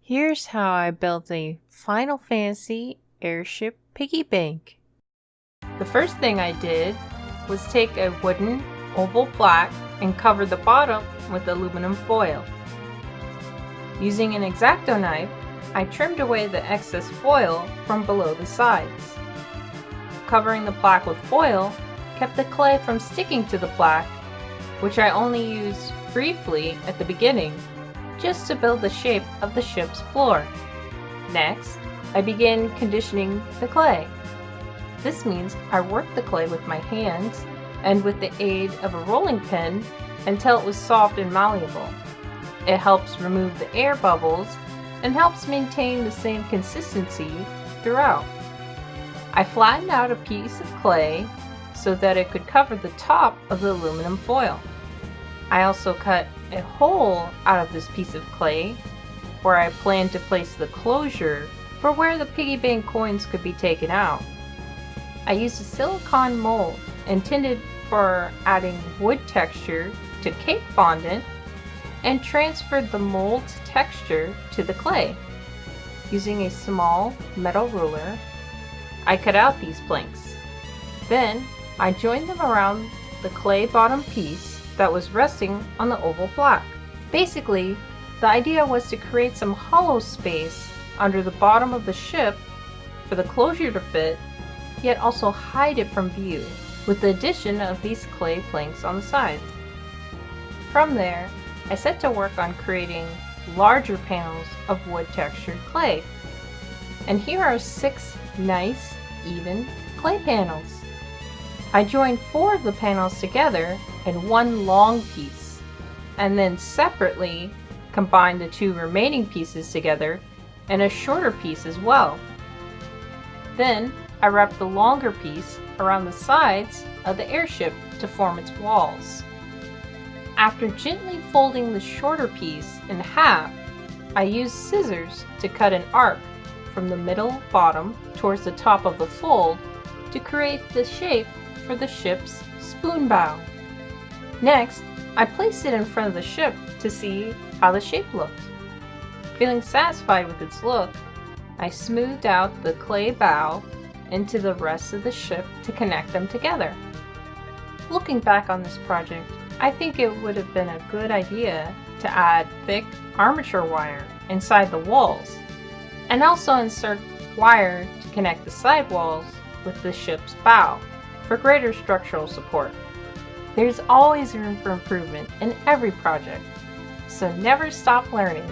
Here's how I built a Final Fantasy Airship Piggybank. The first thing I did was take a wooden oval plaque and cover the bottom with aluminum foil. Using an X-Acto knife, I trimmed away the excess foil from below the sides. Covering the plaque with foil kept the clay from sticking to the plaque, which I only used briefly at the beginning just to build the shape of the ship's floor. Next, I began conditioning the clay. This means I worked the clay with my hands and with the aid of a rolling pin until it was soft and malleable. It helps remove the air bubbles and helps maintain the same consistency throughout. I flattened out a piece of clay so that it could cover the top of the aluminum foil. I also cut a hole out of this piece of clay where I planned to place the closure for where the piggy bank coins could be taken out. I used a silicone mold intended for adding wood texture to cake fondant and transferred the mold's texture to the clay. Using a small metal ruler, I cut out these planks. Then I joined them around the clay bottom piece that was resting on the oval plaque. Basically, the idea was to create some hollow space under the bottom of the ship for the closure to fit, yet also hide it from view with the addition of these clay planks on the sides. From there, I set to work on creating larger panels of wood textured clay. And here are 6 nice, even clay panels. I joined 4 of the panels together in one long piece, and then separately combined the 2 remaining pieces together in a shorter piece as well. Then I wrapped the longer piece around the sides of the airship to form its walls. After gently folding the shorter piece in half, I used scissors to cut an arc from the middle bottom towards the top of the fold to create the shape for the ship's spoon bow. Next, I placed it in front of the ship to see how the shape looked. Feeling satisfied with its look, I smoothed out the clay bow into the rest of the ship to connect them together. Looking back on this project, I think it would have been a good idea to add thick armature wire inside the walls, and also insert wire to connect the side walls with the ship's bow for greater structural support. There's always room for improvement in every project, so never stop learning.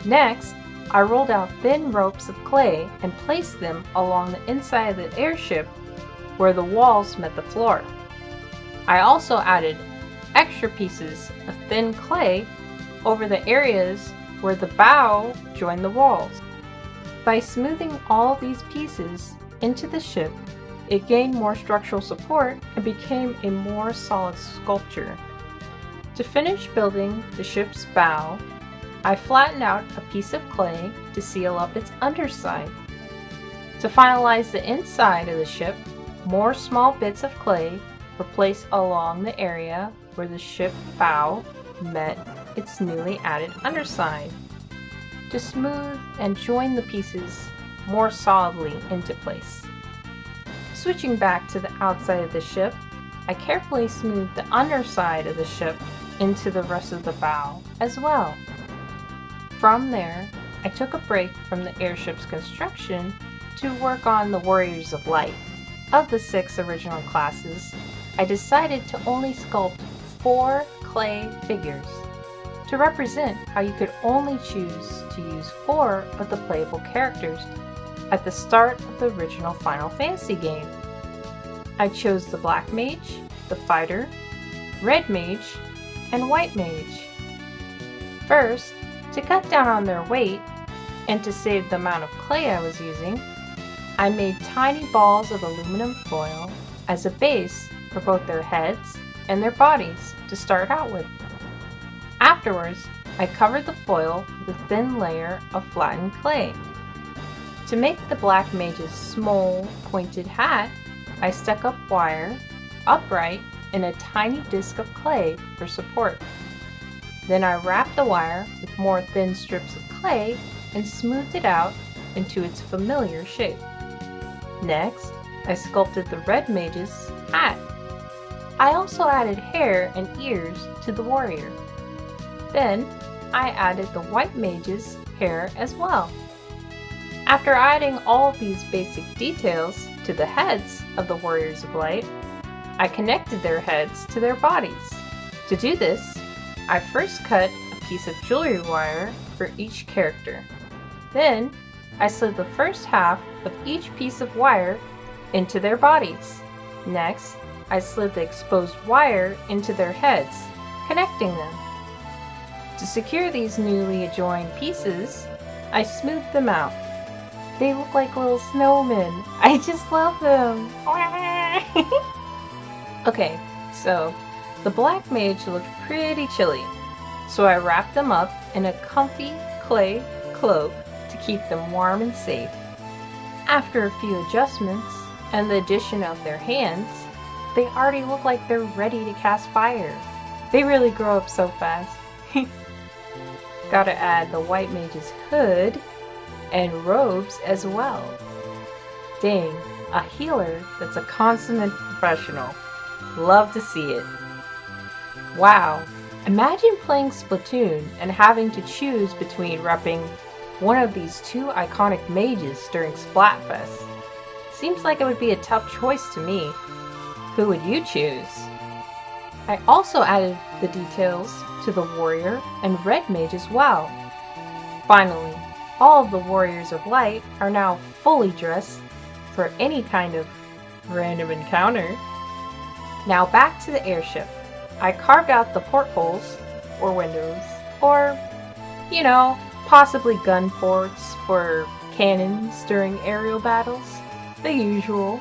Next, I rolled out thin ropes of clay and placed them along the inside of the airship where the walls met the floor. I also added extra pieces of thin clay over the areas where the bow joined the walls. By smoothing all these pieces into the ship, it gained more structural support and became a more solid sculpture. To finish building the ship's bow, I flattened out a piece of clay to seal up its underside. To finalize the inside of the ship, more small bits of clay were placed along the area where the ship bow met its newly added underside to smooth and join the pieces more solidly into place. Switching back to the outside of the ship, I carefully smoothed the underside of the ship into the rest of the bow as well. From there, I took a break from the airship's construction to work on the Warriors of Light. Of the 6 original classes, I decided to only sculpt 4 clay figures to represent how you could only choose to use 4 of the playable characters at the start of the original Final Fantasy game. I chose the Black Mage, the Fighter, Red Mage, and White Mage. First, to cut down on their weight and to save the amount of clay I was using, I made tiny balls of aluminum foil as a base for both their heads and their bodies to start out with. Afterwards, I covered the foil with a thin layer of flattened clay. To make the Black Mage's small, pointed hat, I stuck up wire, upright, and a tiny disc of clay for support. Then I wrapped the wire with more thin strips of clay and smoothed it out into its familiar shape. Next, I sculpted the red mage's hat. I also added hair and ears to the warrior. Then, I added the white mage's hair as well. After adding all of these basic details to the heads of the Warriors of Light, I connected their heads to their bodies. To do this, I first cut a piece of jewelry wire for each character. Then, I slid the first half of each piece of wire into their bodies. Next, I slid the exposed wire into their heads, connecting them. To secure these newly adjoined pieces, I smoothed them out. They look like little snowmen. I just love them. Okay, so the black mage looked pretty chilly, so I wrapped them up in a comfy clay cloak to keep them warm and safe. After a few adjustments and the addition of their hands, they already look like they're ready to cast fire. They really grow up so fast. Gotta add the white mage's hood and robes as well. Dang, a healer that's a consummate professional. Love to see it. Wow, imagine playing Splatoon and having to choose between repping one of these two iconic mages during Splatfest. Seems like it would be a tough choice to me. Who would you choose? I also added the details to the warrior and red mage as well. Finally, all of the Warriors of Light are now fully dressed for any kind of random encounter. Now back to the airship. I carved out the portholes or windows, or, you know, possibly gun ports for cannons during aerial battles, the usual.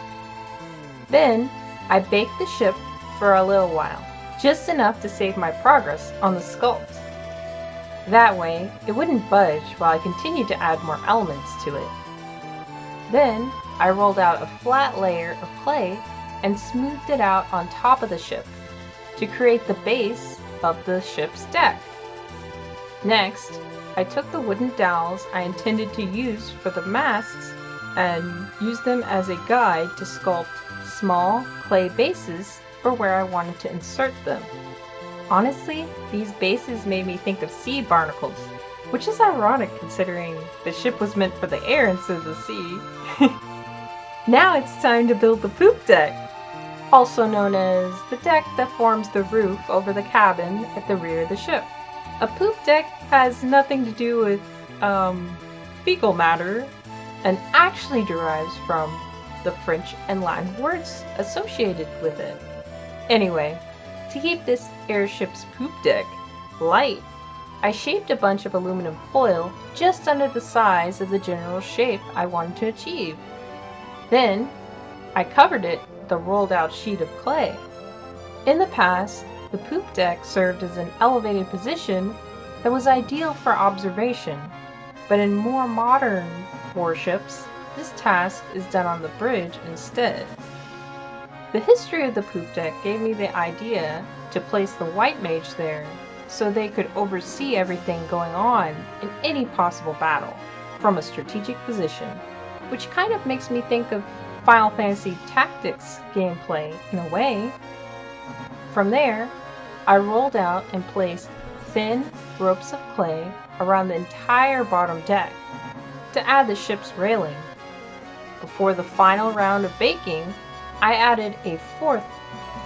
Then I baked the ship for a little while, just enough to save my progress on the sculpt. That way, it wouldn't budge while I continued to add more elements to it. Then, I rolled out a flat layer of clay and smoothed it out on top of the ship to create the base of the ship's deck. Next, I took the wooden dowels I intended to use for the masts and used them as a guide to sculpt small clay bases for where I wanted to insert them. Honestly, these bases made me think of sea barnacles, which is ironic considering the ship was meant for the air instead of the sea. Now it's time to build the poop deck, also known as the deck that forms the roof over the cabin at the rear of the ship. A poop deck has nothing to do with fecal matter and actually derives from the French and Latin words associated with it. Anyway, to keep this airship's poop deck light, I shaped a bunch of aluminum foil just under the size of the general shape I wanted to achieve. Then, I covered it with a rolled out sheet of clay. In the past, the poop deck served as an elevated position that was ideal for observation, but in more modern warships, this task is done on the bridge instead. The history of the poop deck gave me the idea to place the white mage there so they could oversee everything going on in any possible battle from a strategic position, which kind of makes me think of Final Fantasy Tactics gameplay in a way. From there, I rolled out and placed thin ropes of clay around the entire bottom deck to add the ship's railing. Before the final round of baking, I added a fourth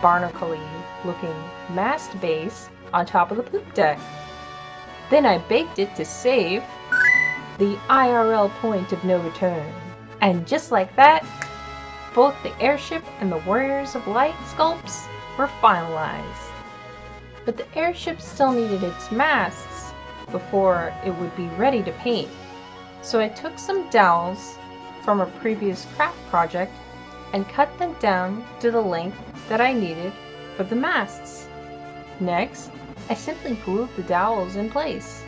barnacle-y looking mast base on top of the poop deck. Then I baked it to save the IRL point of no return. And just like that, both the airship and the Warriors of Light sculpts were finalized. But the airship still needed its masts before it would be ready to paint. So I took some dowels from a previous craft project and cut them down to the length that I needed for the masts. Next, I simply glued the dowels in place.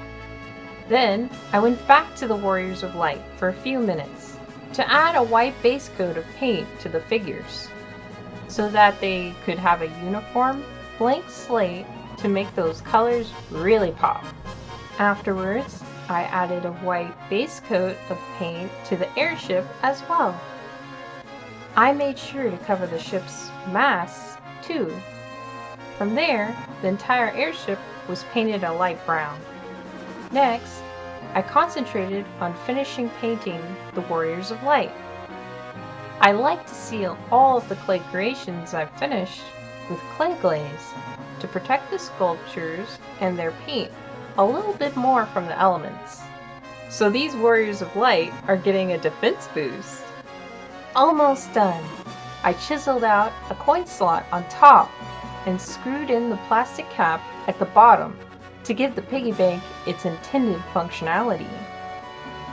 Then, I went back to the Warriors of Light for a few minutes to add a white base coat of paint to the figures, so that they could have a uniform, blank slate to make those colors really pop. Afterwards, I added a white base coat of paint to the airship as well. I made sure to cover the ship's masts too. From there, the entire airship was painted a light brown. Next, I concentrated on finishing painting the Warriors of Light. I like to seal all of the clay creations I've finished with clay glaze to protect the sculptures and their paint a little bit more from the elements. So these Warriors of Light are getting a defense boost. Almost done. I chiseled out a coin slot on top and screwed in the plastic cap at the bottom to give the piggy bank its intended functionality.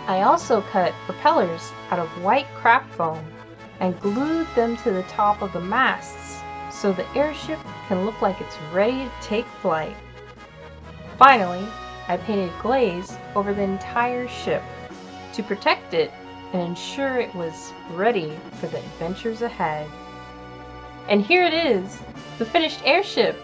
I also cut propellers out of white craft foam and glued them to the top of the masts so the airship can look like it's ready to take flight. Finally, I painted glaze over the entire ship to protect it and ensure it was ready for the adventures ahead. And here it is, the finished airship!